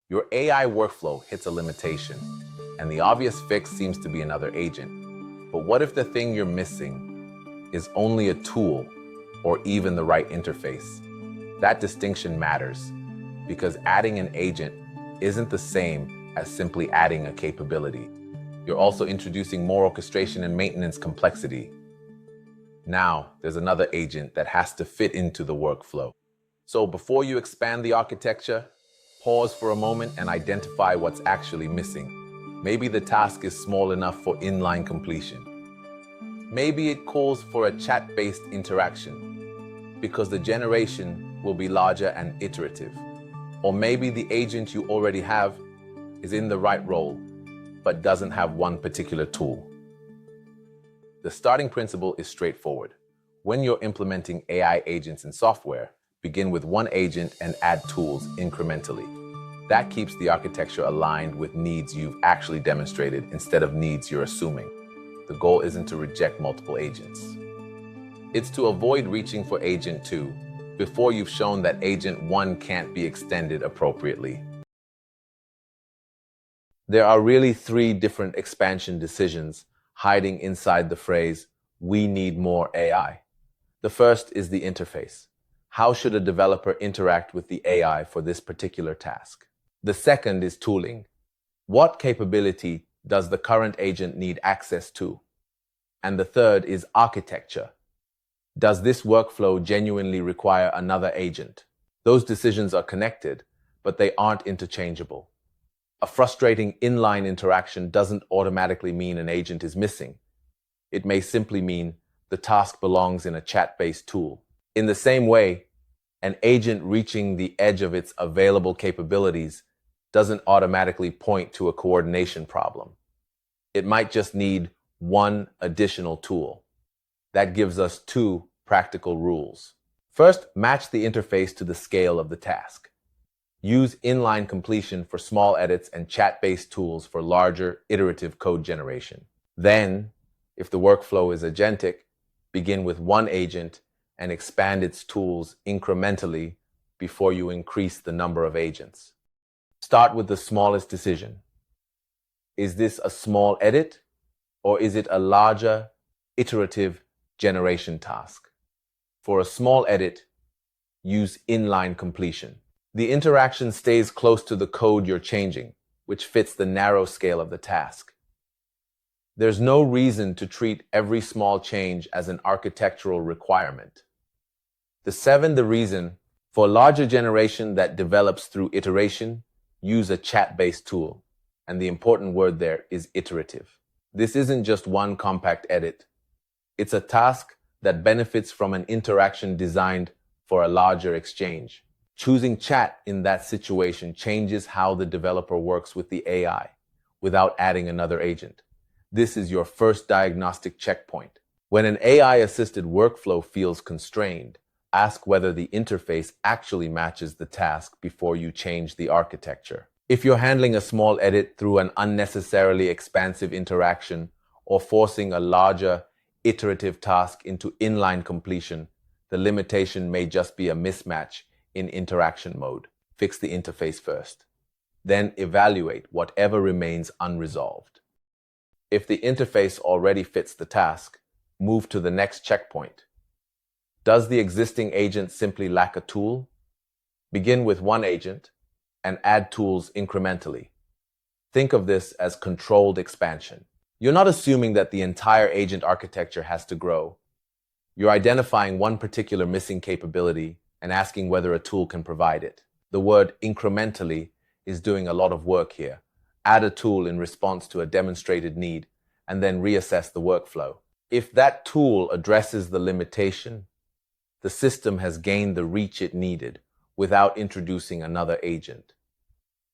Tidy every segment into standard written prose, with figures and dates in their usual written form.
Your AI workflow hits a limitation, and the obvious fix seems to be another agent. But what if the thing you're missing is only a tool or even the right interface? That distinction matters because adding an agent isn't the same as simply adding a capability. You're also introducing more orchestration and maintenance complexity. Now, there's another agent that has to fit into the workflow. So before you expand the architecture, pause for a moment and identify what's actually missing. Maybe the task is small enough for inline completion. Maybe it calls for a chat-based interaction because the generation will be larger and iterative. Or maybe the agent you already have is in the right role, but doesn't have one particular tool. The starting principle is straightforward. When you're implementing AI agents in software, begin with one agent and add tools incrementally. That keeps the architecture aligned with needs you've actually demonstrated instead of needs you're assuming. The goal isn't to reject multiple agents. It's to avoid reaching for agent 2 before you've shown that agent 1 can't be extended appropriately. There are really 3 different expansion decisions hiding inside the phrase, "We need more AI." The first is the interface. How should a developer interact with the AI for this particular task? The second is tooling. What capability does the current agent need access to? And the third is architecture. Does this workflow genuinely require another agent? Those decisions are connected, but they aren't interchangeable. A frustrating inline interaction doesn't automatically mean an agent is missing. It may simply mean the task belongs in a chat-based tool. In the same way, an agent reaching the edge of its available capabilities doesn't automatically point to a coordination problem. It might just need one additional tool. That gives us 2 practical rules. First, match the interface to the scale of the task. Use inline completion for small edits and chat-based tools for larger, iterative code generation. Then, if the workflow is agentic, begin with one agent and expand its tools incrementally before you increase the number of agents. Start with the smallest decision. Is this a small edit, or is it a larger, iterative generation task? For a small edit, use inline completion. The interaction stays close to the code you're changing, which fits the narrow scale of the task. There's no reason to treat every small change as an architectural requirement. The reason for larger generation that develops through iteration, use a chat-based tool. And the important word there is iterative. This isn't just one compact edit. It's a task that benefits from an interaction designed for a larger exchange. Choosing chat in that situation changes how the developer works with the AI without adding another agent. This is your first diagnostic checkpoint. When an AI-assisted workflow feels constrained, ask whether the interface actually matches the task before you change the architecture. If you're handling a small edit through an unnecessarily expansive interaction or forcing a larger, iterative task into inline completion, the limitation may just be a mismatch in interaction mode. Fix the interface first. Then evaluate whatever remains unresolved. If the interface already fits the task, move to the next checkpoint. Does the existing agent simply lack a tool? Begin with one agent and add tools incrementally. Think of this as controlled expansion. You're not assuming that the entire agent architecture has to grow. You're identifying one particular missing capability and asking whether a tool can provide it. The word incrementally is doing a lot of work here. Add a tool in response to a demonstrated need, and then reassess the workflow. If that tool addresses the limitation, the system has gained the reach it needed without introducing another agent.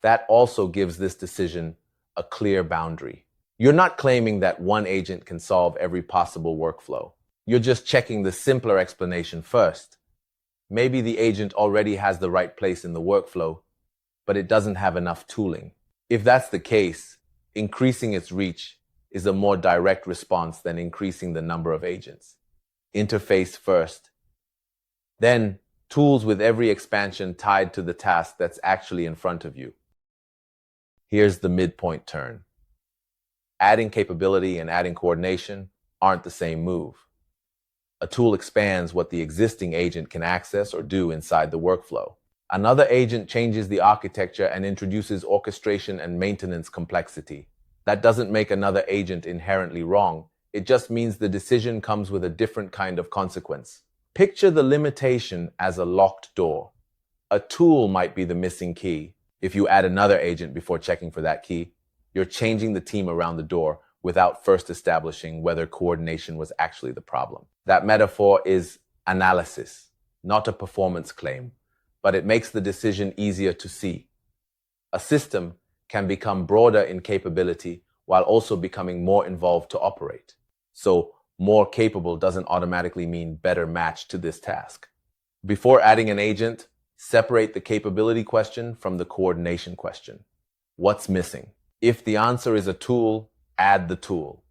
That also gives this decision a clear boundary. You're not claiming that one agent can solve every possible workflow. You're just checking the simpler explanation first. Maybe the agent already has the right place in the workflow, but it doesn't have enough tooling. If that's the case, increasing its reach is a more direct response than increasing the number of agents. Interface first. Then, tools with every expansion tied to the task that's actually in front of you. Here's the midpoint turn. Adding capability and adding coordination aren't the same move. A tool expands what the existing agent can access or do inside the workflow. Another agent changes the architecture and introduces orchestration and maintenance complexity. That doesn't make another agent inherently wrong. It just means the decision comes with a different kind of consequence. Picture the limitation as a locked door. A tool might be the missing key. If you add another agent before checking for that key, you're changing the team around the door without first establishing whether coordination was actually the problem. That metaphor is analysis, not a performance claim, but it makes the decision easier to see. A system can become broader in capability while also becoming more involved to operate. So, more capable doesn't automatically mean better matched to this task. Before adding an agent, separate the capability question from the coordination question. What's missing? If the answer is a tool, add the tool.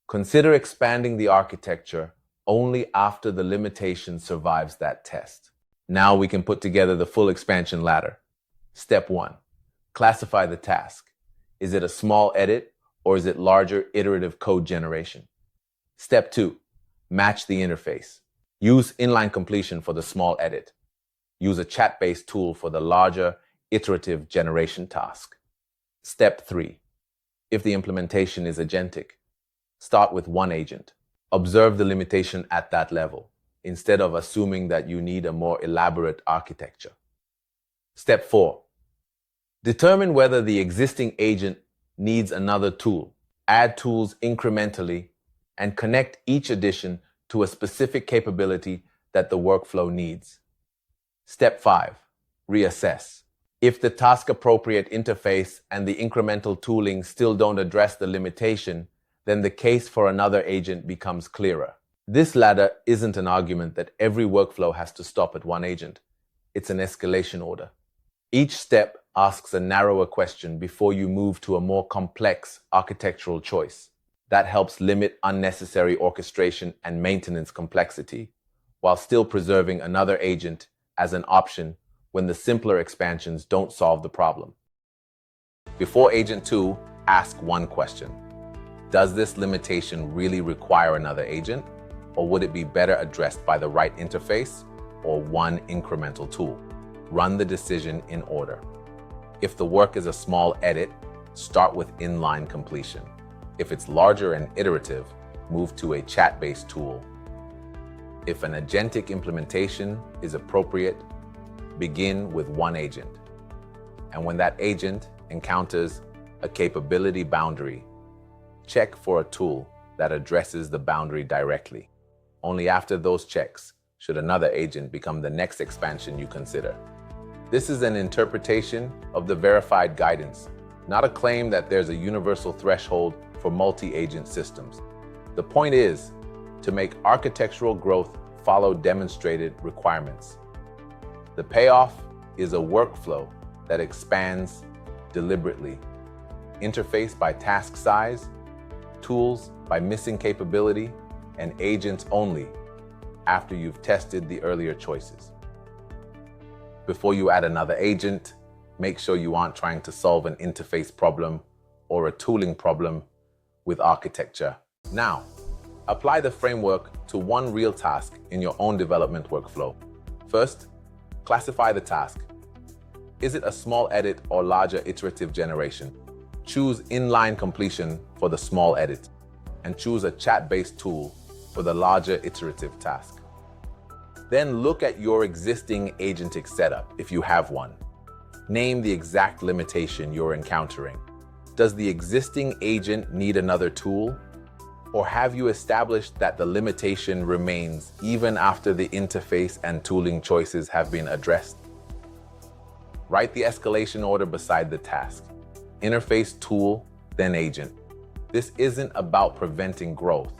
Consider expanding the architecture only after the limitation survives that test. Now we can put together the full expansion ladder. Step 1. Classify the task. Is it a small edit or is it larger iterative code generation? Step 2. Match the interface. Use inline completion for the small edit. Use a chat-based tool for the larger iterative generation task. Step 3. If the implementation is agentic, start with one agent. Observe the limitation at that level, instead of assuming that you need a more elaborate architecture. Step 4. Determine whether the existing agent needs another tool. Add tools incrementally and connect each addition to a specific capability that the workflow needs. Step 5. Reassess. If the task-appropriate interface and the incremental tooling still don't address the limitation, then the case for another agent becomes clearer. This ladder isn't an argument that every workflow has to stop at one agent. It's an escalation order. Each step asks a narrower question before you move to a more complex architectural choice. That helps limit unnecessary orchestration and maintenance complexity, while still preserving another agent as an option when the simpler expansions don't solve the problem. Before Agent 2, ask one question. Does this limitation really require another agent, or would it be better addressed by the right interface or one incremental tool? Run the decision in order. If the work is a small edit, start with inline completion. If it's larger and iterative, move to a chat-based tool. If an agentic implementation is appropriate, begin with one agent. And when that agent encounters a capability boundary, check for a tool that addresses the boundary directly. Only after those checks should another agent become the next expansion you consider. This is an interpretation of the verified guidance, not a claim that there's a universal threshold for multi-agent systems. The point is to make architectural growth follow demonstrated requirements. The payoff is a workflow that expands deliberately. Interface by task size, tools by missing capability, and agents only after you've tested the earlier choices. Before you add another agent, make sure you aren't trying to solve an interface problem or a tooling problem with architecture. Now, apply the framework to one real task in your own development workflow. First, classify the task. Is it a small edit or larger iterative generation? Choose inline completion for the small edit, and choose a chat-based tool for the larger iterative task. Then look at your existing agentic setup, if you have one. Name the exact limitation you're encountering. Does the existing agent need another tool? Or have you established that the limitation remains even after the interface and tooling choices have been addressed? Write the escalation order beside the task. Interface, tool, then agent. This isn't about preventing growth.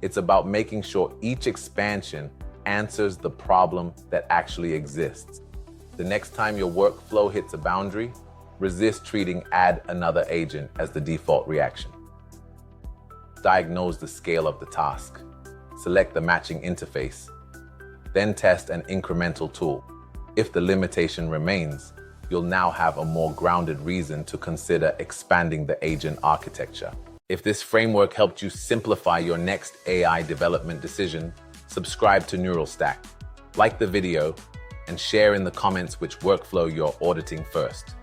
It's about making sure each expansion answers the problem that actually exists. The next time your workflow hits a boundary, resist treating add another agent as the default reaction. Diagnose the scale of the task. Select the matching interface. Then test an incremental tool. If the limitation remains, you'll now have a more grounded reason to consider expanding the agent architecture. If this framework helped you simplify your next AI development decision, subscribe to Neural Stack, like the video, and share in the comments which workflow you're auditing first.